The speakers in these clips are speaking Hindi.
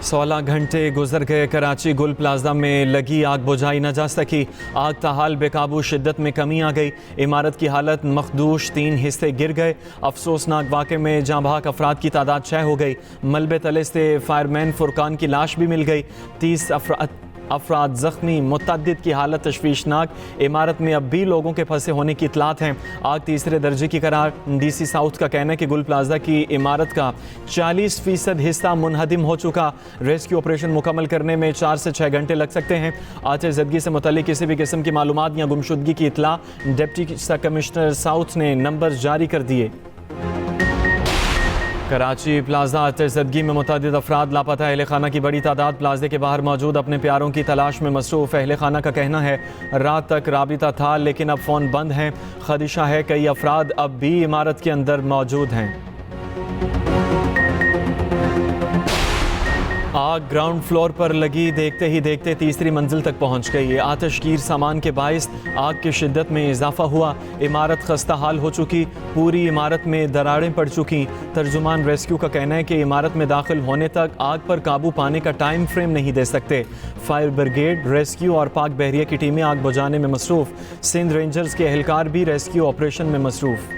16 घंटे गुजर गए। कराची गुल प्लाजा में लगी आग बुझाई न जा सकी। आग ताहाल बेकाबू, शिद्दत में कमी आ गई। इमारत की हालत मखदूश, 3 हिस्से गिर गए। अफसोसनाक वाक़े में जाँ बहक अफराद की तादाद 6 हो गई। मलबे तले से फायरमैन फुरकान की लाश भी मिल गई। 30 अफराद ज़ख्मी। मुतअद्दिद की हालत तशवीशनाक। इमारत में अब भी लोगों के फंसे होने की इतलात हैं। आग तीसरे दर्जे की करार। DC साउथ का कहना है कि गुल प्लाजा की इमारत का 40% हिस्सा मुनहदिम हो चुका। रेस्क्यू ऑपरेशन मुकम्मल करने में 4 से 6 घंटे लग सकते हैं। आतिशज़दगी से मुतल्लिक़ किसी भी किस्म की मालूमात या गुमशुदगी की इतला डिप्टी कमिश्नर साउथ ने नंबर जारी कर दिए। कराची प्लाजा आतिशज़दगी में मुतअद्दिद अफराद लापता। अहले खाना की बड़ी तादाद प्लाजे के बाहर मौजूद अपने प्यारों की तलाश में मसरूफ़। अहले खाना का कहना है रात तक राबिता था लेकिन अब फ़ोन बंद हैं। खदशा है कई अफराद अब भी इमारत के अंदर मौजूद हैं। आग ग्राउंड फ्लोर पर लगी, देखते ही देखते तीसरी मंजिल तक पहुंच गई है। आतिशगीर सामान के बाइस आग की शिद्दत में इजाफा हुआ। इमारत खस्ता हाल हो चुकी। पूरी इमारत में दरारें पड़ चुकी। तर्जुमान रेस्क्यू का कहना है कि इमारत में दाखिल होने तक आग पर काबू पाने का टाइम फ्रेम नहीं दे सकते। फायर ब्रिगेड, रेस्क्यू और पाक बहरिया की टीमें आग बुझाने में मसरूफ़। सिंध रेंजर्स के एहलकार भी रेस्क्यू ऑपरेशन में मसरूफ़।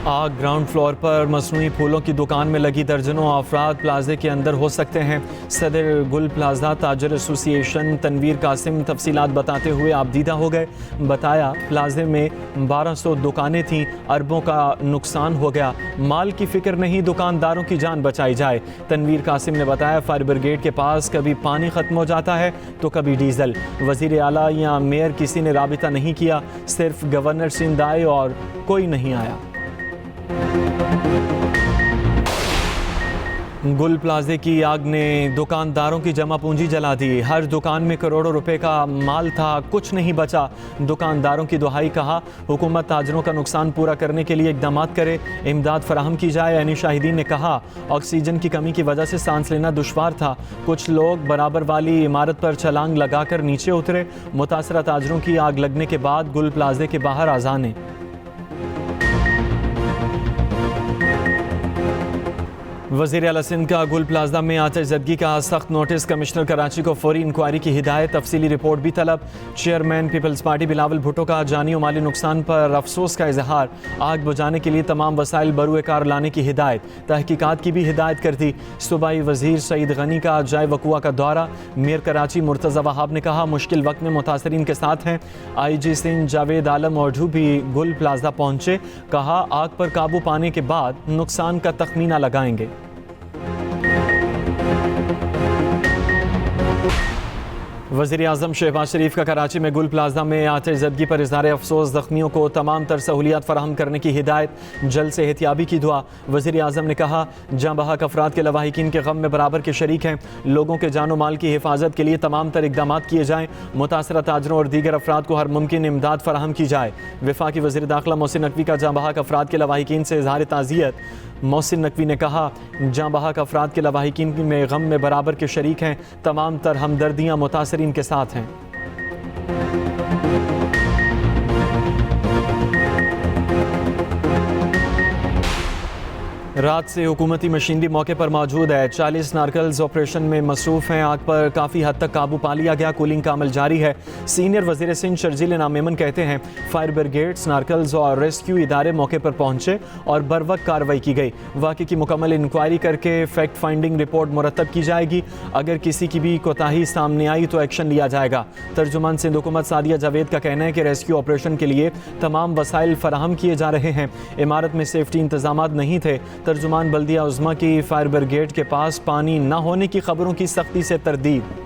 आग ग्राउंड फ्लोर पर मसनूई फूलों की दुकान में लगी। दर्जनों अफराद प्लाजे के अंदर हो सकते हैं। सदर गुल प्लाजा ताजर एसोसिएशन तनवीर कासिम तफसीलात बताते हुए आबदीदा हो गए। बताया प्लाजे में 1200 दुकानें थीं, अरबों का नुकसान हो गया। माल की फिक्र नहीं, दुकानदारों की जान बचाई जाए। तनवीर कासिम ने बताया फायर ब्रिगेड के पास कभी पानी ख़त्म हो जाता है तो कभी डीजल। वज़ीर आला या मेयर किसी ने राबिता नहीं किया, सिर्फ गवर्नर सिंध आए और कोई नहीं आया। गुल प्लाजे की आग ने दुकानदारों की जमा पूंजी जला दी। हर दुकान में करोड़ों रुपए का माल था, कुछ नहीं बचा। दुकानदारों की दुहाई, कहा हुकूमत ताजरों का नुकसान पूरा करने के लिए इकदाम करे, इमदाद फराहम की जाए। यानी शाहिदीन ने कहा ऑक्सीजन की कमी की वजह से सांस लेना दुश्वार था। कुछ लोग बराबर वाली इमारत पर छलांग लगाकर नीचे उतरे। मुतासरा ताजरों की आग लगने के बाद गुल प्लाजे के बाहर आजाने। वज़ीर आला सिंध का गुल प्लाजा में आतिशज़दगी का सख्त नोटिस। कमिश्नर कराची को फौरी इंक्वायरी की हिदायत, तफसीली रिपोर्ट भी तलब। चेयरमैन पीपल्स पार्टी बिलावल भुट्टो का जानी और माली नुकसान पर अफसोस का इजहार। आग बुझाने के लिए तमाम वसाइल बरूए कार लाने की हिदायत, तहकीकात की भी हिदायत कर दी। सूबाई वज़ीर सईद गनी का जाए वकुआ का दौरा। मेयर कराची मुर्तज़ा वहाब ने कहा मुश्किल वक्त में मुतासरीन के साथ हैं। IG सिंध जावेद आलम ओढ़ू भी गुल प्लाजा पहुँचे। कहा आग पर काबू पाने के बाद नुकसान का तखमीना लगाएंगे। वज़ीर आज़म शहबाज शरीफ का कराची में गुल प्लाजा में आतिशज़दगी पर इज़हार अफसोस। ज़ख्मियों को तमाम तर सहूलियात फराहम करने की हिदायत, जल्द से एहतियाबी की दुआ। वज़ीर आज़म ने कहा जाँ बहक अफराद के लवाहिकीन के गम में बराबर के शरीक हैं। लोगों के जानो माल की हिफाजत के लिए तमाम तर इकदाम किए जाएँ। मुतासरा ताजरों और दीगर अफराद को हर मुमकिन इमदाद फराहम की जाए। वफाकी वज़ीर दाखिला मोहसिन नकवी का जाँ बहक अफराद के लवाहिकीन से इज़हार ताज़ियत। मोहसिन नकवी ने कहा जाँ बहक अफराद के लवाहिकीन में गम में बराबर के शरीक हैं। तमाम तर हमदर्दियाँ मुतासरीन के साथ हैं। रात से हुकूमती मशीनरी मौके पर मौजूद है। 40 नारकल्स ऑपरेशन में मसरूफ़ हैं। आग पर काफ़ी हद तक काबू पा लिया गया। कूलिंग का अमल जारी है। सीनियर वज़ीर सिंध शर्जील नामेमन कहते हैं फायर ब्रिगेड्स, नारकल्स और रेस्क्यू इदारे मौके पर पहुँचे और बर वक्त कार्रवाई की गई। वाक़े की मुकम्मल इंक्वायरी करके फैक्ट फाइंडिंग रिपोर्ट मुरतब की जाएगी। अगर किसी की भी कोताही सामने आई तो एक्शन लिया जाएगा। तर्जुमान सिंध हुकूमत सादिया जावेद का कहना है कि रेस्क्यू ऑपरेशन के लिए तमाम वसाइल फराहम किए जा रहे हैं। इमारत में सेफ्टी इंतजाम नहीं थे। तर्जुमान बल्दिया उज़्मा की फायर ब्रिगेड के पास पानी न होने की खबरों की सख्ती से तरदीद।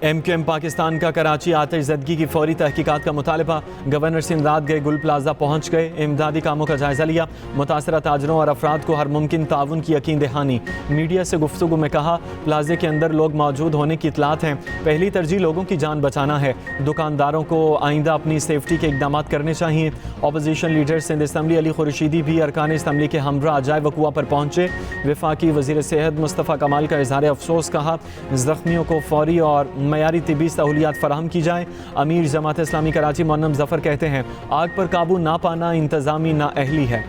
MQM पाकिस्तान का कराची आतिशज़दगी की फौरी तहकीकात का मुतालबा। गवर्नर सिंध रात गए गुल प्लाजा पहुँच गए, इमदादी कामों का जायज़ा लिया। मुतासरा ताजरों और अफराद को हर मुमकिन ताउन की यकीन दहानी। मीडिया से गुफ्तगू में कहा प्लाजे के अंदर लोग मौजूद होने की इतलात हैं। पहली तरजीह लोगों की जान बचाना है। दुकानदारों को आइंदा अपनी सेफ्टी के इकदाम करने चाहिए। Opposition leader Sindh assembly Ali Khurshidi भी अरकान असम्बली के हमरा जाए वकुआ पर पहुँचे। वफाकी वज़ीर सेहत मुस्तफ़ा कमाल का इज़हार अफसोस। कहा ज़ख्मियों को फौरी और मयारी तिबी सहूलियात फराहम की जाए। अमीर जमात इस्लामी कराची मोन्नम जफ़र कहते हैं आग पर काबू ना पाना इंतज़ामी नाअहली है।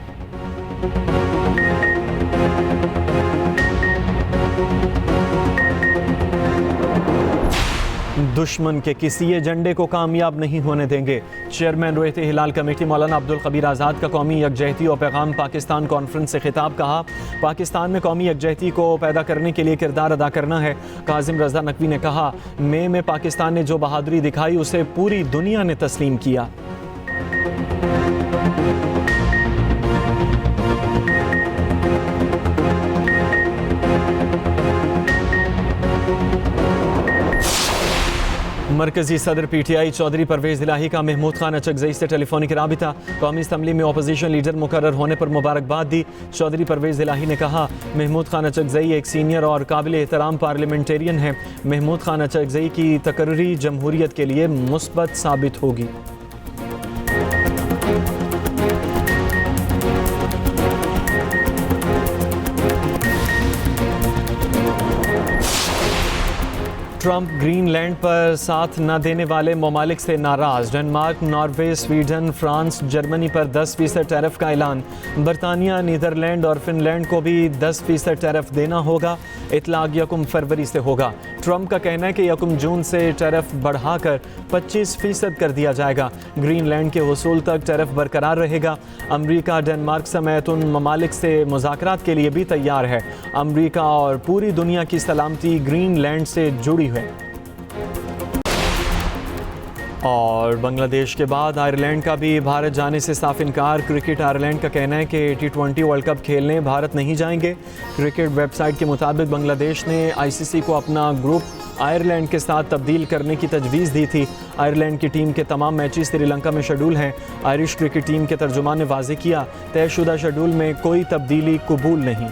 दुश्मन के किसी एजेंडे को कामयाब नहीं होने देंगे। चेयरमैन रोयत हिलाल कमेटी मौलाना अब्दुल खबीर आज़ाद का कौमी यकजहती और पैगाम पाकिस्तान कॉन्फ्रेंस से खिताब। कहा, पाकिस्तान में कौमी यकजहती को पैदा करने के लिए किरदार अदा करना है। काजिम रज़ा नकवी ने कहा, मई में पाकिस्तान ने जो बहादुरी दिखाई उसे पूरी दुनिया ने तस्लीम किया। मरकजी सदर PTI चौधरी परवेज इलाही का महमूद खान अचकजई से टेलीफोनिक राबिता। कौमी असम्बली में अपोजिशन लीडर मुकर्रर होने पर मुबारकबाद दी। चौधरी परवेज इलाही ने कहा, महमूद खान अचकजई एक सीनियर और काबिल एहतराम पार्लियामेंटेरियन है। महमूद खान अचकजई की तकर्री जमहूरियत के लिए मुस्बत साबित होगी। ट्रंप ग्रीनलैंड पर साथ न देने वाले ममालिक से नाराज। Denmark, Norway, Sweden, France, Germany पर 10% टैरिफ का ऐलान। बरतानिया, नीदरलैंड और फिनलैंड को भी 10% टैरिफ देना होगा। इतलाक 1 फरवरी से होगा। ट्रंप का कहना है कि 1 जून से टैरिफ बढ़ाकर 25% कर दिया जाएगा। ग्रीनलैंड के हुसूल तक टैरिफ बरकरार रहेगा। अमरीका, डेनमार्क समेत उन ममालिक से मुज़ाकरात के लिए भी तैयार है। अमरीका और पूरी दुनिया की सलामती ग्रीनलैंड से जुड़ी है। और बांग्लादेश के बाद आयरलैंड का भी भारत जाने से साफ इनकार। क्रिकेट आयरलैंड का कहना है कि T20 वर्ल्ड कप खेलने भारत नहीं जाएंगे। क्रिकेट वेबसाइट के मुताबिक बांग्लादेश ने ICC को अपना ग्रुप आयरलैंड के साथ तब्दील करने की तजवीज़ दी थी। आयरलैंड की टीम के तमाम मैचेस श्रीलंका में शेड्यूल हैं। आयरिश क्रिकेट टीम के तर्जुमान ने वाज़ेह किया, तयशुदा शेड्यूल में कोई तब्दीली कबूल नहीं।